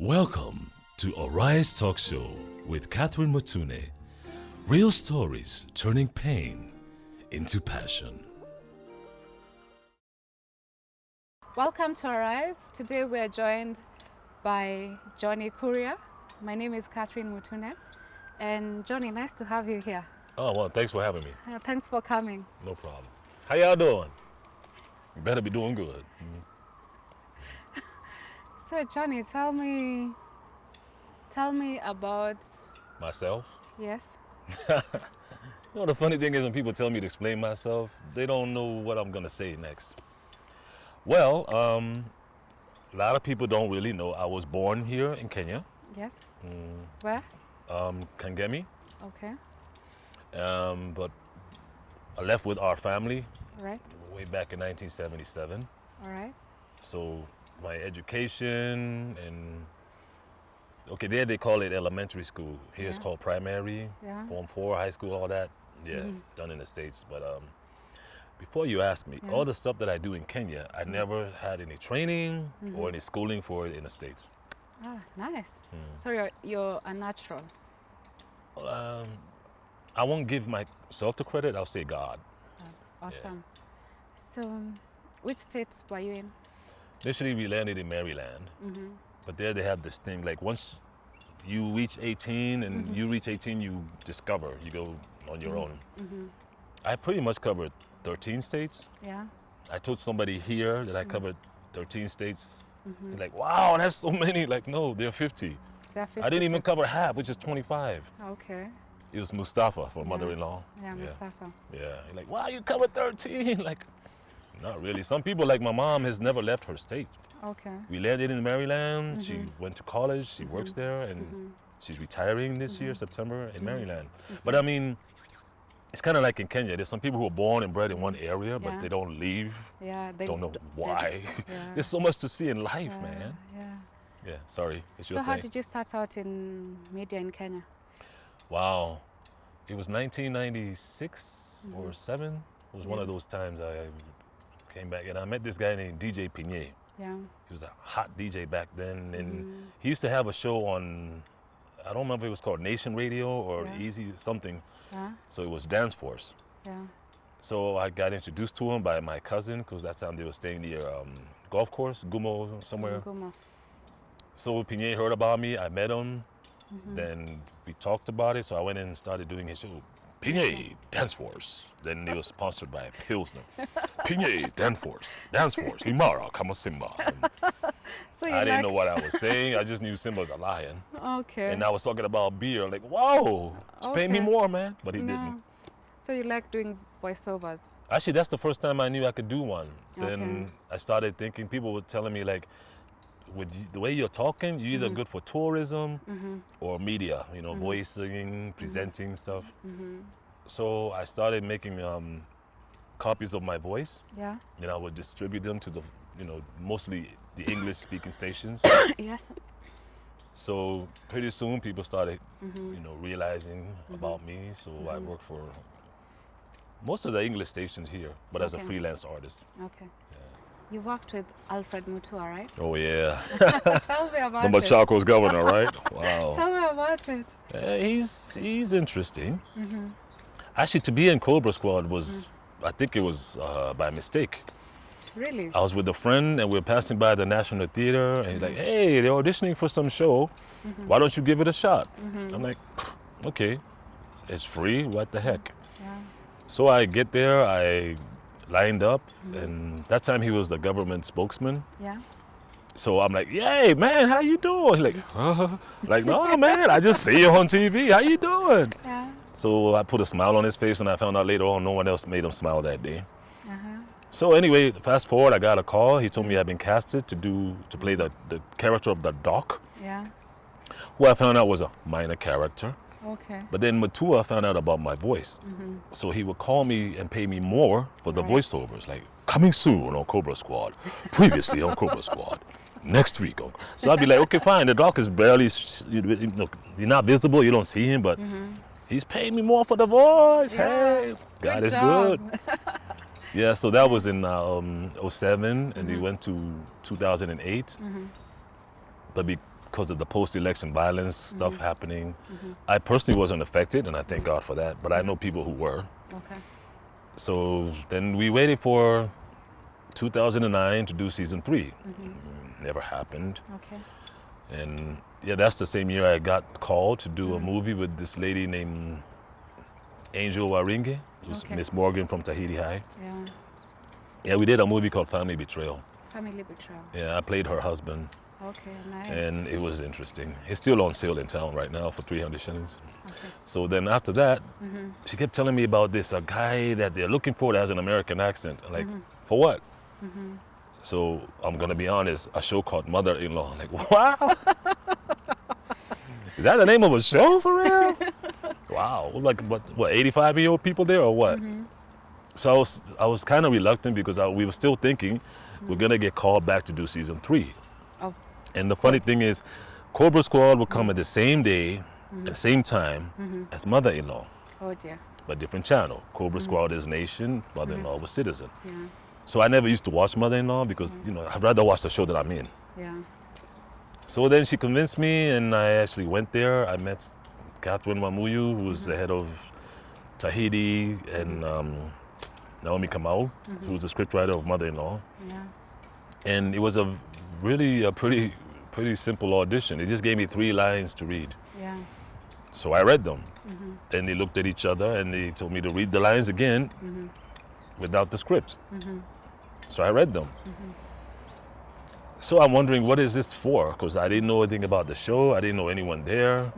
Welcome to Arise Talk Show with Catherine Motune. Real stories turning pain into passion. Welcome to Arise. Today we are joined by Johnny Kuria. My name is Catherine Motune. And Johnny, nice to have you here. Oh, well, thanks for having me. Thanks for coming. No problem. How y'all doing? You better be doing good. So Johnny, tell me about Myself? yes. You know, the funny thing is when people tell me to explain myself, they don't know what I'm going to say next. Well, a lot of people don't really know. I was born here in Kenya, Yes. Where? Kangemi, Okay. but I left with our family All right. way back in 1977. All right. So my education and there they call it elementary school. Here it's Yeah. called primary, Yeah. Form 4, high school, all that. Yeah, done in the States. But before you ask me, Yeah. all the stuff that I do in Kenya, I never had any training or any schooling for it in the States. Ah, nice. So you're a natural. I won't give myself the credit. I'll say God. Awesome. So which states were you in? Initially, we landed in Maryland, but there they have this thing like once you reach 18 and you reach 18, you discover, you go on your own. I pretty much covered 13 states. Yeah. I told somebody here that I covered 13 states. They're like, wow, that's so many. Like, no, there are 50. There are I didn't 50 even states. cover half, which is 25. Okay. It was Mustafa for mother-in-law. Yeah, Mustafa. Yeah. You're like, wow, you covered 13. Like, not really. Some people, like my mom, has never left her state. Okay. We landed in Maryland. She went to college. She works there, and she's retiring this year, September, in Maryland. But I mean, it's kind of like in Kenya. There's some people who are born and bred in one area, but Yeah. they don't leave. Yeah. Don't know why. Yeah. There's so much to see in life, Yeah, man. Yeah. Yeah, sorry. It's your So how thing. did you start out in media in Kenya? Wow. It was 1996 or 7. It was one of those times I came back, and I met this guy named DJ Pinye. Yeah. He was a hot DJ back then, and he used to have a show on, I don't remember if it was called Nation Radio or Yeah. Easy something. Yeah. So it was Dance Force. Yeah. So I got introduced to him by my cousin, because that time they were staying near golf course, Gumo, somewhere. Ngoma. So Pinay heard about me, I met him, then we talked about it, so I went in and started doing his show. Pinay, Dance Force. Then he was sponsored by Pilsner. Pinay, Dance Force, Himara, Kamasimba. So you I didn't like, know what I was saying, I just knew Simba was a lion. Okay. And I was talking about beer, like, whoa, just pay me Okay. more, man. But he No. didn't. So you like doing voiceovers? Actually, that's the first time I knew I could do one. Then Okay. I started thinking, people were telling me, like, the way you're talking, you're either good for tourism or media, voicing, presenting stuff. So I started making copies of my voice, Yeah. and I would distribute them to the, mostly the English-speaking stations. Yes. So pretty soon people started, realizing about me. So I worked for most of the English stations here, but as a Okay. freelance artist. Okay. You worked with Alfred Mutua, right? Oh yeah, Tell me about the it. Machaco's governor, right? Wow. Tell me about it. He's interesting. Actually, to be in Cobra Squad was, I think it was by mistake. Really? I was with a friend and we were passing by the National Theater, and he's like, "Hey, they're auditioning for some show. Why don't you give it a shot?" I'm like, "Okay, it's free. What the heck?" Yeah. So I get there, I lined up, and that time he was the government spokesman. Yeah. So I'm like, "Yay, man, how you doing?" He's like, like, "No, man, I just see you on TV. How you doing?" Yeah. So I put a smile on his face, and I found out later on no one else made him smile that day. Uh-huh. So anyway, fast forward, I got a call. He told me I'd been casted to play the character of the doc, Yeah. who I found out was a minor character. Okay. But then Matua found out about my voice. So he would call me and pay me more for the Right. voiceovers, like, coming soon on Cobra Squad, previously on Cobra Squad, next week. So I'd be like, okay, fine, the doc is barely, you're not visible, you don't see him, but he's paying me more for the voice. Yeah. Hey, God Good is job. good. Yeah, so that was in 07, and we went to 2008. But because of the post-election violence stuff happening. I personally wasn't affected, and I thank God for that, but I know people who were. Okay. So then we waited for 2009 to do season 3. Never happened. Okay. And yeah, that's the same year I got called to do a movie with this lady named Angel Waringe, who's Okay. Miss Morgan from Tahiti High. Yeah. Yeah, we did a movie called Family Betrayal. Family betrayal. Yeah, I played her husband, Okay, nice. and it was interesting. It's still on sale in town right now for 300 shillings. Okay. So then after that, she kept telling me about this, a guy that they're looking for that has an American accent. I'm like, for what? So I'm gonna be honest, a show called Mother-in-Law. I'm like, wow. Is that the name of a show for real? Wow. Like what 85-year-old people there or what? So I was kind of reluctant because we were still thinking we're gonna get called back to do season 3. Of And the funny thing is, Cobra Squad will come at the same day, at the same time as Mother-in-Law, Oh dear. but different channel. Cobra Squad is Nation, Mother-in-Law was Citizen. Yeah. So I never used to watch Mother-in-Law because I'd rather watch the show that I'm in. Yeah. So then she convinced me, and I actually went there. I met Catherine Mamuyu, who was the head of Tahiti, and Naomi Kamau, who was the scriptwriter of Mother-in-Law. Yeah. And it was a pretty simple audition. They just gave me 3 lines to read. Yeah. So I read them. And they looked at each other and they told me to read the lines again without the script. So I read them. So I'm wondering, what is this for? Because I didn't know anything about the show. I didn't know anyone there.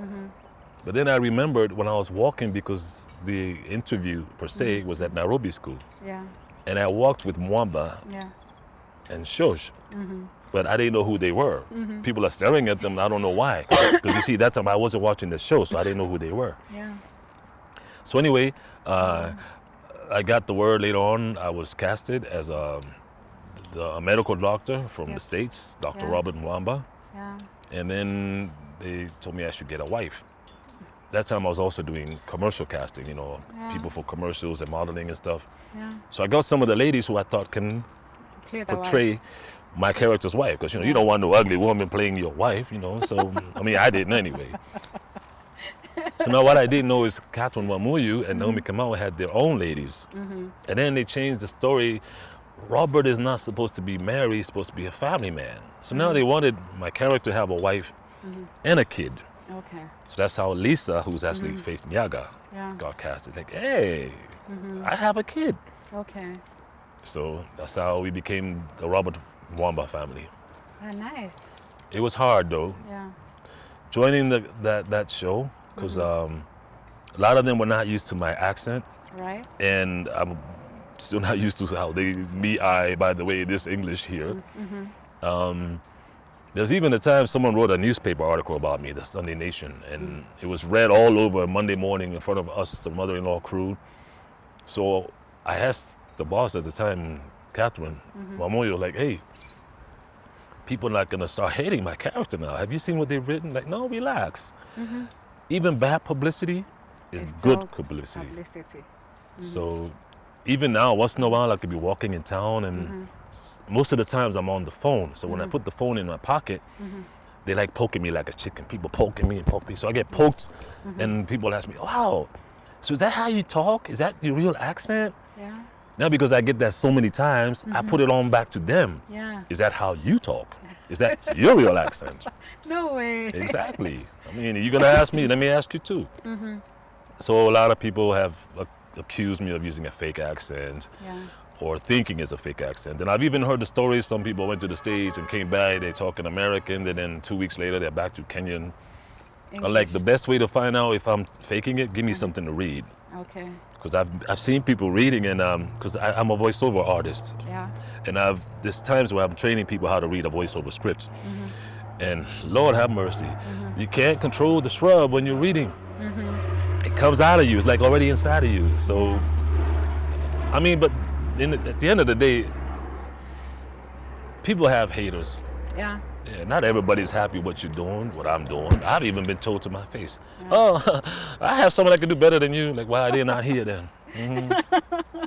But then I remembered when I was walking, because the interview per se was at Nairobi School. Yeah. And I walked with Mwamba Yeah. and Shosh. But I didn't know who they were. People are staring at them, and I don't know why. Because you see, that time I wasn't watching the show, so I didn't know who they were. Yeah. So anyway, I got the word later on. I was casted as a medical doctor from the States, Dr. Yeah. Robert Mwamba. Yeah. And then they told me I should get a wife. That time I was also doing commercial casting, people for commercials and modeling and stuff. Yeah. So I got some of the ladies who I thought can Clear the portray my character's wife, because you don't want no ugly woman playing your wife, So I mean, I didn't anyway. So now what I didn't know is Catherine Wamuyu and Naomi Kamau had their own ladies, and then they changed the story. Robert is not supposed to be married; he's supposed to be a family man. So now they wanted my character to have a wife and a kid. Okay. So that's how Lisa, who's actually facing Yaga, Yeah. got casted. Like, hey, I have a kid. Okay. So that's how we became the Robert Mwamba family. Ah, nice. It was hard though, Yeah. joining that show, because a lot of them were not used to my accent, Right. and I'm still not used to how by the way, this English here. There's even a time someone wrote a newspaper article about me, the Sunday Nation, and it was read all over Monday morning in front of us, the Mother-in-Law crew. So I asked the boss at the time, Catherine Wamoyo, like, hey, people are not gonna start hating my character now. Have you seen what they've written? Like, no, relax. Even bad publicity is It's good still publicity. Publicity. So even now, once in a while, I could be walking in town, and most of the times I'm on the phone. So when I put the phone in my pocket, they like poking me like a chicken. People poking me and poking me. So I get poked, and people ask me, wow, so is that how you talk? Is that your real accent? Yeah. Now, because I get that so many times, I put it on back to them. Yeah. Is that how you talk? Is that your real accent? No way. Exactly. I mean, you're gonna ask me, let me ask you too. So a lot of people have accused me of using a fake accent, Yeah. or thinking it's a fake accent. And I've even heard the stories, some people went to the States and came back, they talking American, and then 2 weeks later they're back to Kenyan. I'm like, the best way to find out if I'm faking it, give me something to read. Okay. Because I've seen people reading, and because I'm a voiceover artist, Yeah. and there's times where I'm training people how to read a voiceover script. And Lord have mercy, you can't control the shrub when you're reading. It comes out of you. It's like already inside of you. So, I mean, but at the end of the day, people have haters. Yeah. Yeah, not everybody's happy what you're doing, what I'm doing. I've even been told to my face, oh, I have someone that can do better than you. Like, why are they not here then?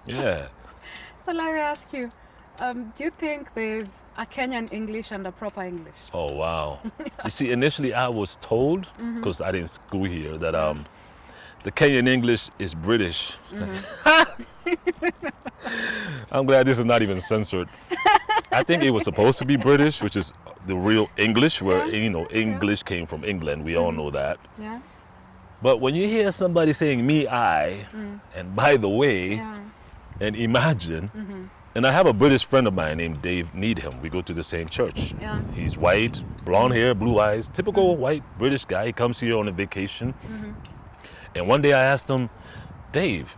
Yeah. So let me ask you, Do you think there's a Kenyan English and a proper English? Oh, wow. You see, initially I was told, because I didn't school here, that the Kenyan English is British. I'm glad this is not even censored. I think it was supposed to be British, which is the real English, where, English came from England. We all know that. Yeah. But when you hear somebody saying me, I, and by the way, and imagine, and I have a British friend of mine named Dave Needham. We go to the same church. Yeah. He's white, blonde hair, blue eyes, typical white British guy. He comes here on a vacation. And one day I asked him, Dave,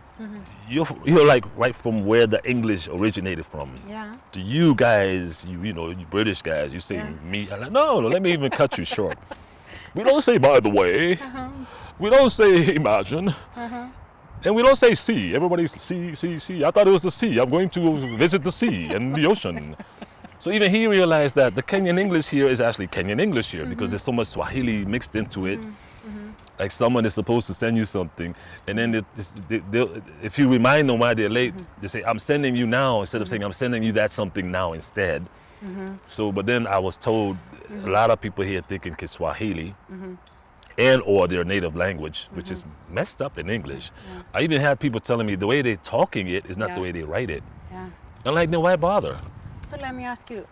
you're like right from where the English originated from. Yeah. To you guys, you British guys, you say me. I'm like, no, let me even cut you short. We don't say by the way. We don't say imagine. And we don't say sea. Everybody's sea. I thought it was the sea. I'm going to visit the sea and the ocean. So even he realized that the Kenyan English here is actually Kenyan English here because there's so much Swahili mixed into it. Like someone is supposed to send you something, and then if you remind them why they're late, they say, I'm sending you now, instead of saying, I'm sending you that something now instead. So, but then I was told a lot of people here thinking Kiswahili and or their native language, which is messed up in English. I even had people telling me the way they're talking it is not the way they write it. I'm like, then why bother? So let me ask you,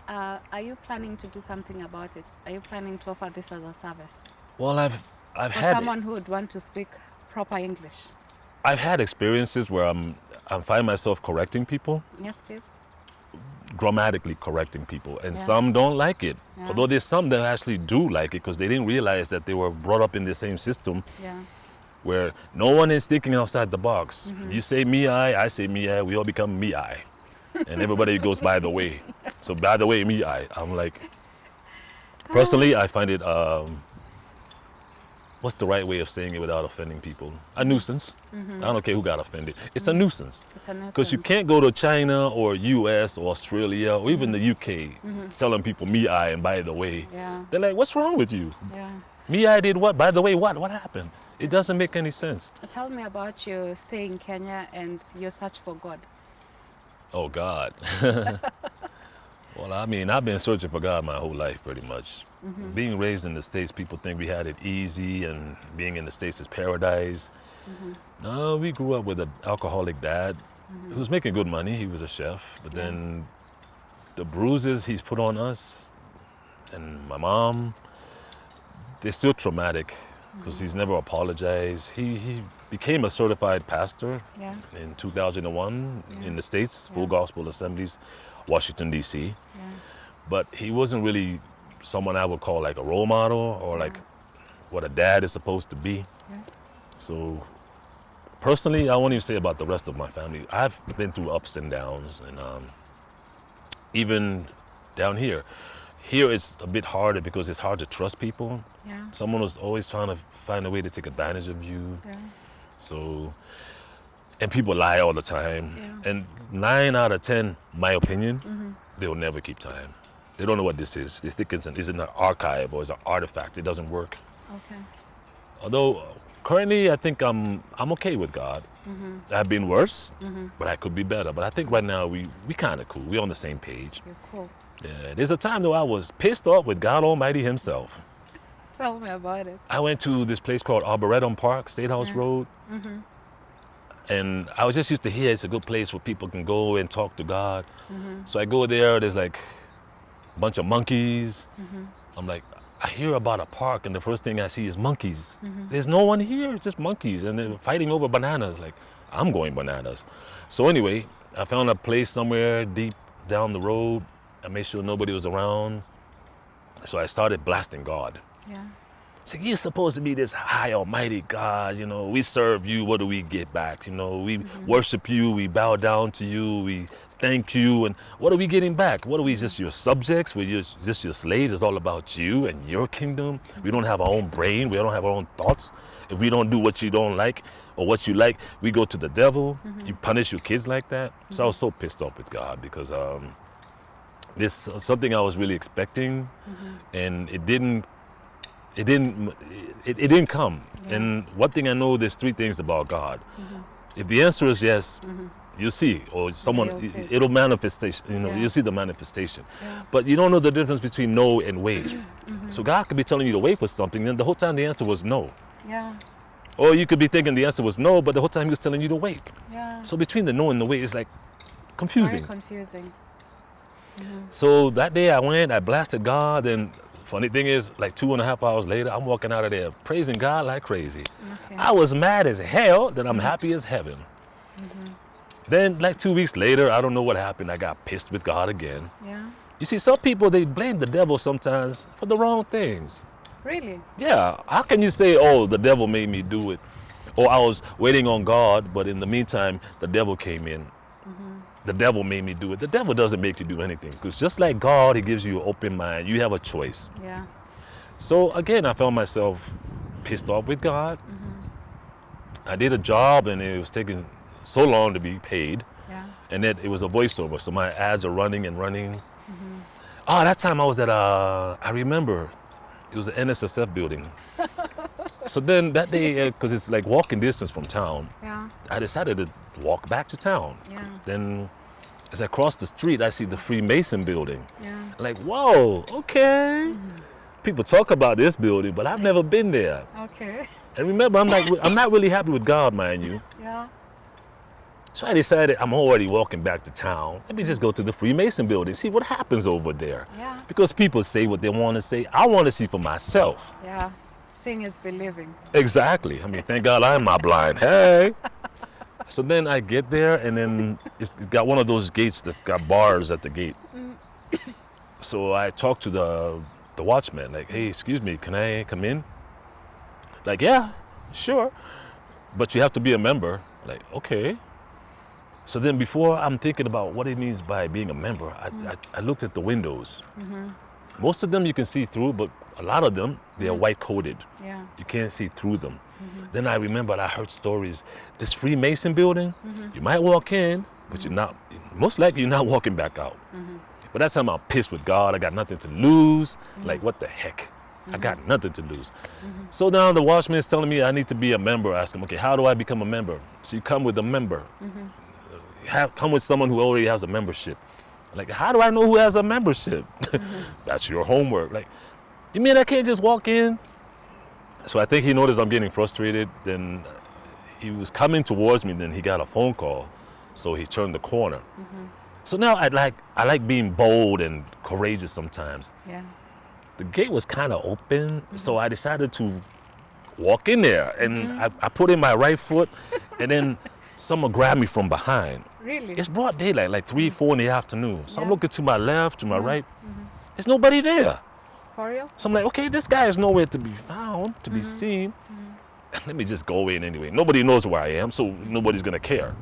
are you planning to do something about it? Are you planning to offer this as a service? Well, I've For had someone who would want to speak proper English. I've had experiences where I find myself correcting people, Yes, please. grammatically correcting people, and some don't like it. Although there's some that actually do like it because they didn't realize that they were brought up in the same system where no one is thinking outside the box. You say me, I say me, I, we all become me, I. And everybody goes by the way. So by the way, me, I. I'm like, personally, I find it, what's the right way of saying it without offending people? A nuisance. I don't care who got offended. It's a nuisance. It's a nuisance. Because you can't go to China or US or Australia or even the UK telling people me, I, and by the way. They're like, what's wrong with you? Me, I did what? By the way, what? What happened? It doesn't make any sense. Tell me about your stay in Kenya and your search for God. Oh, God. Well, I mean, I've been searching for God my whole life, pretty much. Being raised in the States, people think we had it easy, and being in the States is paradise. No, we grew up with an alcoholic dad who was making good money. He was a chef. But then the bruises he's put on us and my mom, they're still traumatic because he's never apologized. He became a certified pastor in 2001 in the States, Full Gospel Assemblies, Washington, D.C. But he wasn't really someone I would call like a role model or like what a dad is supposed to be. So personally, I won't even say about the rest of my family. I've been through ups and downs, and even down here. Here it's a bit harder because it's hard to trust people. Someone was always trying to find a way to take advantage of you. So, and people lie all the time. And 9 out of 10, my opinion, they'll never keep time. They don't know what this is. They think it's an archive or it's an artifact. It doesn't work. Although currently I think I'm okay with God. I've been worse, but I could be better. But I think right now we kind of cool. We're on the same page. You're cool. Yeah, there's a time though I was pissed off with God Almighty himself. Tell me about it. I went to this place called Arboretum Park, State House Road. And I was just used to hear it's a good place where people can go and talk to God. So I go there, there's like a bunch of monkeys. I'm like, I hear about a park and the first thing I see is monkeys. There's no one here, it's just monkeys. And they're fighting over bananas. Like, I'm going bananas. So anyway, I found a place somewhere deep down the road. I made sure nobody was around. So I started blasting God. It's like, you're supposed to be this high almighty God, we serve you, what do we get back? We worship you, we bow down to you, we thank you, and what are we getting back? What are we, just your subjects? We're just your slaves? It's all about you and your kingdom. We don't have our own brain, we don't have our own thoughts. If we don't do what you don't like or what you like, we go to the devil. You punish your kids like that. So I was so pissed off with God because this something I was really expecting, and it didn't come. And one thing I know, there's 3 things about God. If the answer is yes, You see, or someone, You'll see. it'll manifestation. You know, Yeah. you'll see the manifestation. Yeah. But you don't know the difference between no and wait. So God could be telling you to wait for something, and the whole time the answer was no. Yeah. Or you could be thinking the answer was no, but the whole time he was telling you to wait. Yeah. So between the no and the wait, it's like confusing. Very confusing. So that day I went, I blasted God, and funny thing is, like 2.5 hours later, I'm walking out of there praising God like crazy. Okay. I was mad as hell, then I'm happy as heaven. Then like 2 weeks later, I don't know what happened, I got pissed with God again. Yeah. You see, some people, they blame the devil sometimes for the wrong things. Really? Yeah, how can you say, oh, the devil made me do it? Or I was waiting on God, but in the meantime, the devil came in. The devil made me do it. The devil doesn't make you do anything, because just like God, he gives you an open mind. You have a choice. Yeah. So again, I found myself pissed off with God. I did a job, and it was taking so long to be paid. Yeah. And then it was a voiceover, so my ads are running and running. Oh, that time I was at, I remember, it was an NSSF building. So then that day, because it's like walking distance from town, Yeah. I decided to walk back to town. Yeah. Then as I cross the street, I see the Freemason building. Yeah. Like, whoa, okay. People talk about this building, but I've never been there. Okay. And remember, I'm not really happy with God, mind you. Yeah. So I decided I'm already walking back to town. Let me just go to the Freemason building, see what happens over there. Yeah. Because people say what they want to say. I want to see for myself. Yeah. Seeing is believing. Exactly. I mean, thank God I'm not blind. Hey. So then I get there, and then it's got one of those gates that's got bars at the gate. So I talk to the watchman, like, hey, excuse me, can I come in? Like, yeah, sure. But you have to be a member. Like, okay. So then before I'm thinking about what it means by being a member, I looked at the windows. Most of them you can see through, but a lot of them, they are white coated. Yeah. You can't see through them. Then I remembered I heard stories. This Freemason building, you might walk in, but you're not, most likely you're not walking back out. But that time I'm pissed with God. I got nothing to lose. Like, what the heck? I got nothing to lose. So now the watchman is telling me I need to be a member. I ask him, okay, how do I become a member? So you come with a member. Come with someone who already has a membership. Like, how do I know who has a membership? That's your homework. Like, you mean I can't just walk in? So I think he noticed I'm getting frustrated. Then he was coming towards me. Then he got a phone call. So he turned the corner. So now I like being bold and courageous sometimes. Yeah. The gate was kind of open. So I decided to walk in there. And I put in my right foot. And then someone grabbed me from behind. Really? It's broad daylight, like 3, 4 in the afternoon. So I'm Yeah. looking to my left, to my right. There's nobody there. For real? So I'm like, okay, this guy is nowhere to be found, to be seen. Let me just go in anyway. Nobody knows where I am, so nobody's gonna care.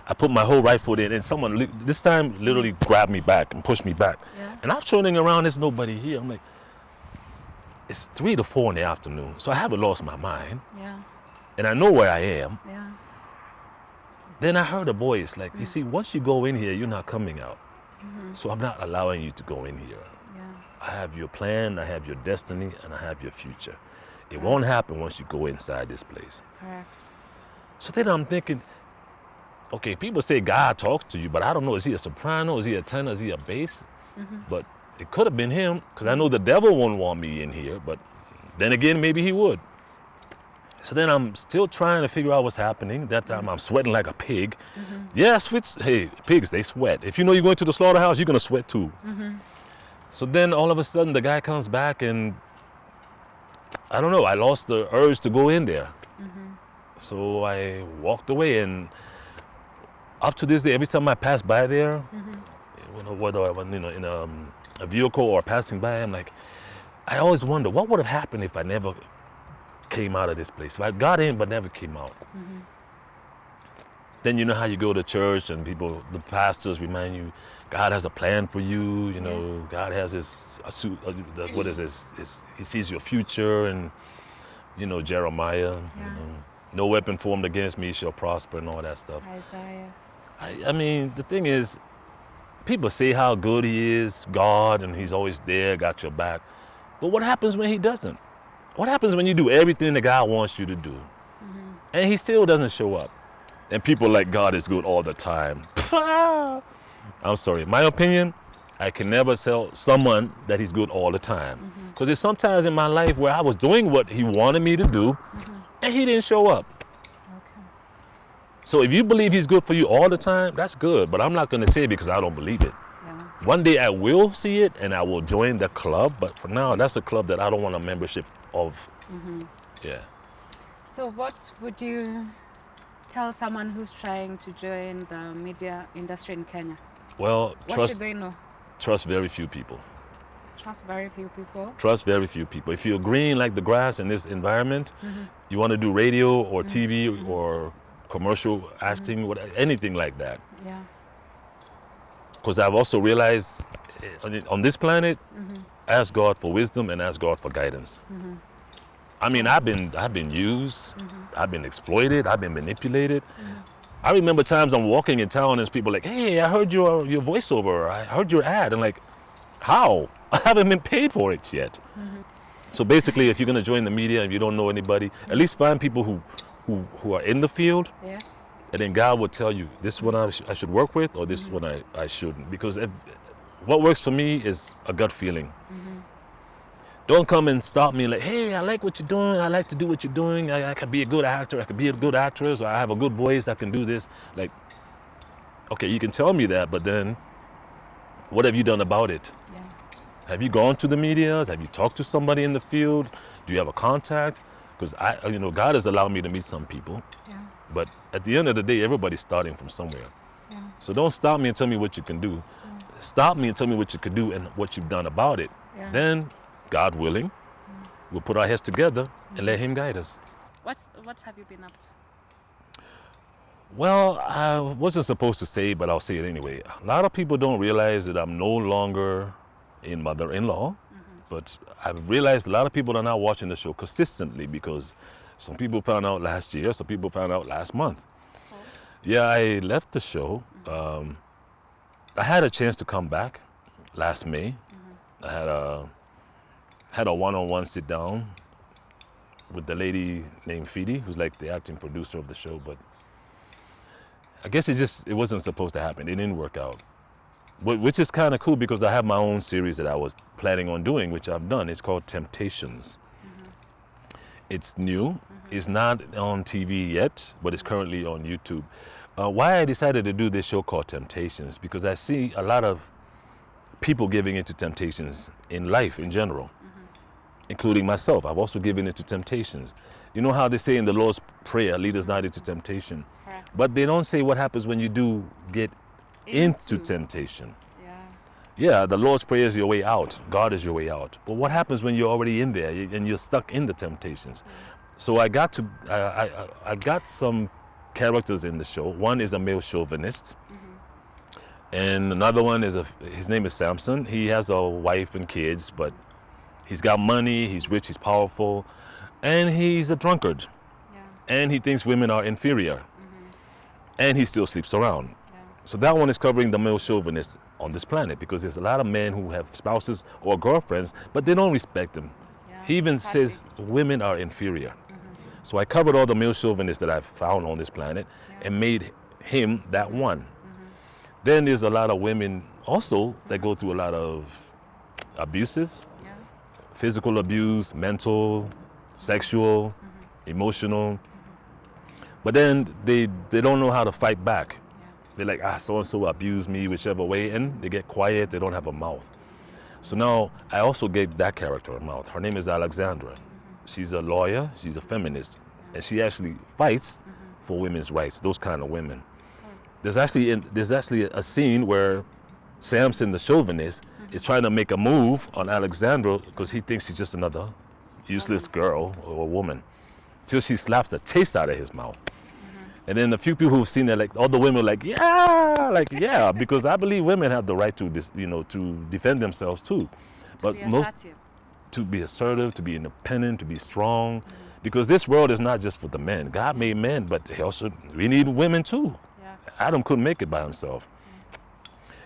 I put my whole right foot in, and someone this time literally grabbed me back and pushed me back. Yeah. And I'm turning around, there's nobody here. I'm like, it's 3 to 4 in the afternoon, so I haven't lost my mind, Yeah. and I know where I am. Yeah. Then I heard a voice, like, you see, once you go in here, you're not coming out. So I'm not allowing you to go in here. Yeah. I have your plan, I have your destiny, and I have your future. It won't happen once you go inside this place. Correct. So then I'm thinking, okay, people say God talks to you, but I don't know, is he a soprano, is he a tenor, is he a bass? But it could have been him, because I know the devil won't want me in here, but then again, maybe he would. So then I'm still trying to figure out what's happening. That time I'm sweating like a pig. Yeah, hey, pigs, they sweat. If you know you're going to the slaughterhouse, you're gonna sweat too. So then all of a sudden the guy comes back, and I don't know, I lost the urge to go in there. So I walked away, and up to this day, every time I pass by there, whether I'm in a vehicle or passing by, I'm like, I always wonder, what would have happened if I never came out of this place? If I got in but never came out. Then you know how you go to church and people, the pastors remind you, God has a plan for you. You know, Yes. God has what is this? He sees your future, and you know Jeremiah. Yeah. No weapon formed against me shall prosper, and all that stuff. Isaiah. I mean, the thing is, people say how good he is, God, and he's always there, got your back. But what happens when he doesn't? What happens when you do everything that God wants you to do, and he still doesn't show up? And people like God is good all the time. I'm sorry. My opinion, I can never tell someone that he's good all the time. Because there's sometimes in my life where I was doing what he wanted me to do, and he didn't show up. Okay. So if you believe he's good for you all the time, that's good. But I'm not going to say it because I don't believe it. Yeah. One day I will see it and I will join the club. But for now, that's a club that I don't want a membership of. Yeah. So what would you tell someone who's trying to join the media industry in Kenya? Well, What should they know? trust very few people. Trust very few people. Trust very few people. If you're green like the grass in this environment, you want to do radio or TV or commercial acting, anything like that. Yeah. Because I've also realized on this planet, ask God for wisdom and ask God for guidance. I mean, I've been used, I've been exploited, I've been manipulated. I remember times I'm walking in town and there's people like, hey, I heard your voiceover, I heard your ad. And like, how? I haven't been paid for it yet. So basically, if you're going to join the media and you don't know anybody, at least find people who are in the field. Yes. And then God will tell you, this one I should work with or this one I shouldn't. Because what works for me is a gut feeling. Don't come and stop me like, hey, I like what you're doing. I like to do what you're doing. I could be a good actor. I could be a good actress. Or I have a good voice. I can do this. Like, okay, you can tell me that, but then what have you done about it? Yeah. Have you gone to the media? Have you talked to somebody in the field? Do you have a contact? Because God has allowed me to meet some people. Yeah. But at the end of the day, everybody's starting from somewhere. Yeah. So don't stop me and tell me what you can do. Stop me and tell me what you can do and what you've done about it. Yeah. Then, God willing, we'll put our heads together and let him guide us. What have you been up to? Well, I wasn't supposed to say, but I'll say it anyway. A lot of people don't realize that I'm no longer a mother-in-law, but I've realized a lot of people are not watching the show consistently because some people found out last year, some people found out last month. Oh. Yeah, I left the show. I had a chance to come back last May. I had a one-on-one sit down with the lady named Fidi, who's like the acting producer of the show, but I guess it wasn't supposed to happen. It didn't work out, which is kind of cool because I have my own series that I was planning on doing, which I've done. It's called Temptations. It's new. It's not on TV yet, but it's currently on YouTube. Why I decided to do this show called Temptations, because I see a lot of people giving into temptations in life in general, including myself. I've also given into temptations. You know how they say in the Lord's Prayer, lead us not into temptation. Correct. But they don't say what happens when you do get into temptation. Yeah. Yeah, the Lord's Prayer is your way out. God is your way out. But what happens when you're already in there and you're stuck in the temptations? So I got some characters in the show. One is a male chauvinist. And another one is his name is Samson. He has a wife and kids, but he's got money, he's rich, he's powerful, and he's a drunkard. Yeah. And he thinks women are inferior. And he still sleeps around. Yeah. So that one is covering the male chauvinist on this planet because there's a lot of men who have spouses or girlfriends, but they don't respect them. Yeah. He even says women are inferior. So I covered all the male chauvinists that I've found on this planet and made him that one. Then there's a lot of women also that go through a lot of abusive, physical abuse, mental, sexual, emotional. But then they don't know how to fight back. They're like, so-and-so abused me, whichever way, and they get quiet, they don't have a mouth. So now I also gave that character a mouth. Her name is Alexandra. She's a lawyer, she's a feminist, and she actually fights for women's rights, those kind of women. There's actually a scene where Samson, the chauvinist, is trying to make a move on Alexandra because he thinks she's just another useless girl or woman, till she slaps the taste out of his mouth. And then the few people who've seen that, like all the women, are yeah, because I believe women have the right to to defend themselves too, but to be assertive, to be independent, to be strong, because this world is not just for the men. God made men, but we need women too. Adam couldn't make it by himself.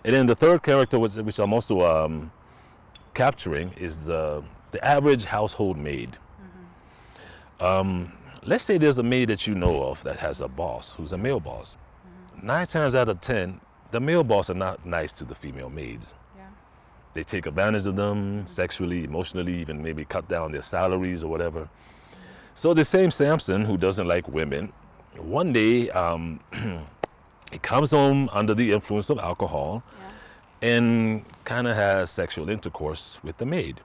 And then the third character, which I'm also capturing, is the average household maid. let's say there's a maid that you know of that has a boss who's a male boss. 9 times out of 10, the male boss are not nice to the female maids. Yeah. They take advantage of them sexually, emotionally, even maybe cut down their salaries or whatever. So the same Samson who doesn't like women, one day he comes home under the influence of alcohol and kind of has sexual intercourse with the maid.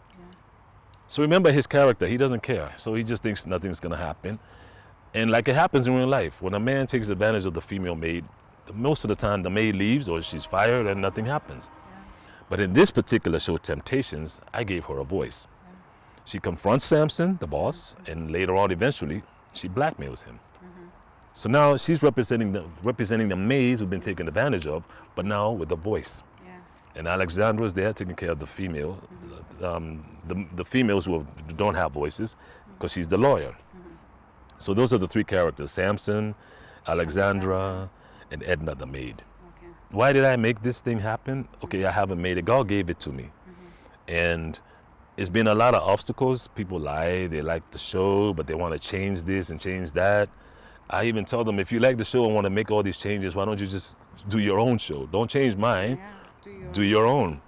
So remember his character, he doesn't care. So he just thinks nothing's gonna happen. And like it happens in real life, when a man takes advantage of the female maid, most of the time the maid leaves or she's fired and nothing happens. But in this particular show, Temptations, I gave her a voice. She confronts Samson, the boss, and later on, eventually, she blackmails him. So now she's representing the maids who've been taken advantage of, but now with a voice. And Alexandra's there taking care of the female, the females who don't have voices, because she's the lawyer. So those are the 3 characters: Samson, Alexandra, and Edna the maid. Okay. Why did I make this thing happen? Okay, I haven't made it. God gave it to me. And it's been a lot of obstacles. People lie, they like the show, but they want to change this and change that. I even tell them, if you like the show and want to make all these changes, why don't you just do your own show? Don't change mine, do your own.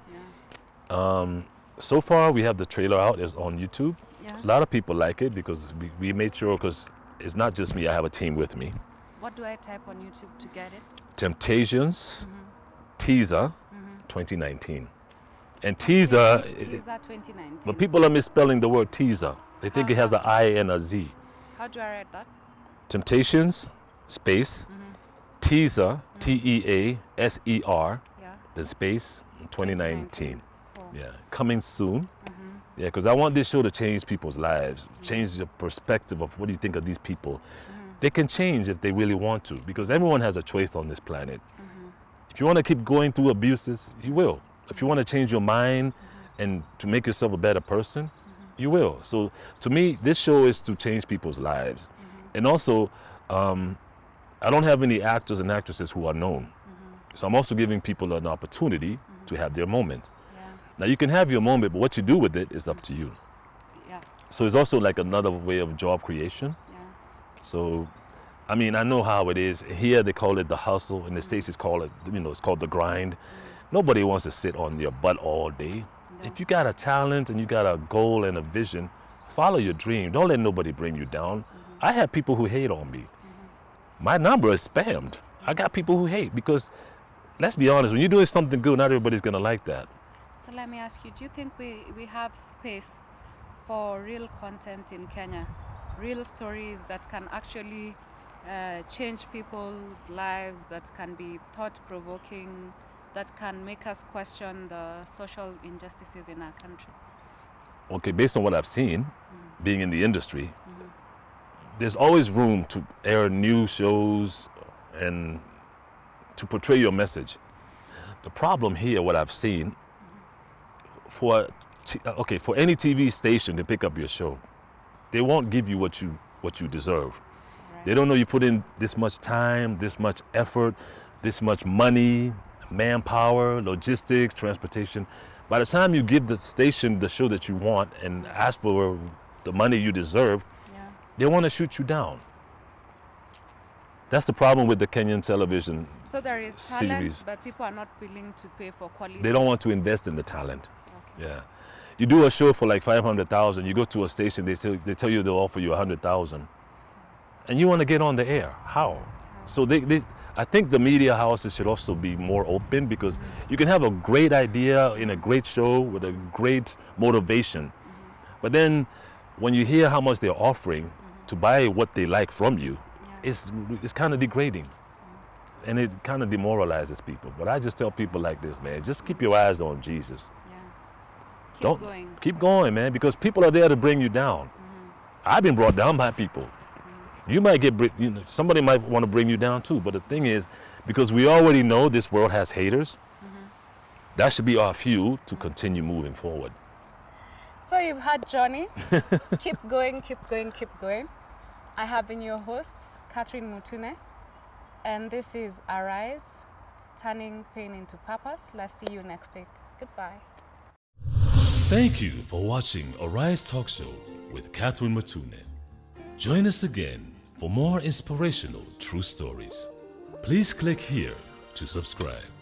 So far, we have the trailer out, it's on YouTube. A lot of people like it because we made sure, because it's not just me, I have a team with me. What do I type on YouTube to get it? Temptations, teaser, 2019. And teaser, Teaser 2019. but people are misspelling the word teaser. They think it has an I and a Z. How do I write that? Temptations, space, teaser, Teaser, then space, 2019. Cool. Yeah, coming soon. Yeah, because I want this show to change people's lives, change your perspective of what do you think of these people. They can change if they really want to, because everyone has a choice on this planet. If you want to keep going through abuses, you will. If you want to change your mind and to make yourself a better person, you will. So to me, this show is to change people's lives. And also, I don't have any actors and actresses who are known. So I'm also giving people an opportunity to have their moment. Now you can have your moment, but what you do with it is up to you. So it's also like another way of job creation. So, I mean, I know how it is. Here they call it the hustle. In the States, it's called it's called the grind. Nobody wants to sit on your butt all day. If you got a talent and you got a goal and a vision, follow your dream. Don't let nobody bring you down. I have people who hate on me. My number is spammed. I got people who hate because, let's be honest, when you're doing something good, not everybody's gonna like that. So let me ask you, do you think we have space for real content in Kenya? Real stories that can actually change people's lives, that can be thought-provoking, that can make us question the social injustices in our country? Okay, based on what I've seen, being in the industry, there's always room to air new shows and to portray your message. The problem here, what I've seen, for any TV station to pick up your show, they won't give you what you deserve. Right. They don't know you put in this much time, this much effort, this much money, manpower, logistics, transportation. By the time you give the station the show that you want and ask for the money you deserve, they want to shoot you down. That's the problem with the Kenyan television So there is series. talent, but people are not willing to pay for quality. They don't want to invest in the talent. Okay. Yeah. You do a show for like 500,000, you go to a station, they tell you they'll offer you 100,000. And you want to get on the air. How? So I think the media houses should also be more open, because you can have a great idea in a great show with a great motivation. But then when you hear how much they're offering to buy what they like from you, it's kind of degrading. And it kind of demoralizes people. But I just tell people like this, man, just keep your eyes on Jesus. Keep going, man, because people are there to bring you down. I've been brought down by people. You might somebody might want to bring you down too. But the thing is, because we already know this world has haters, that should be our fuel to continue moving forward. So you've had Johnny. Keep going, keep going, keep going. I have been your host, Catherine Mutune, and this is Arise, turning pain into purpose. Let's see you next week. Goodbye. Thank you for watching Arise Talk Show with Catherine Mutune. Join us again for more inspirational true stories. Please click here to subscribe.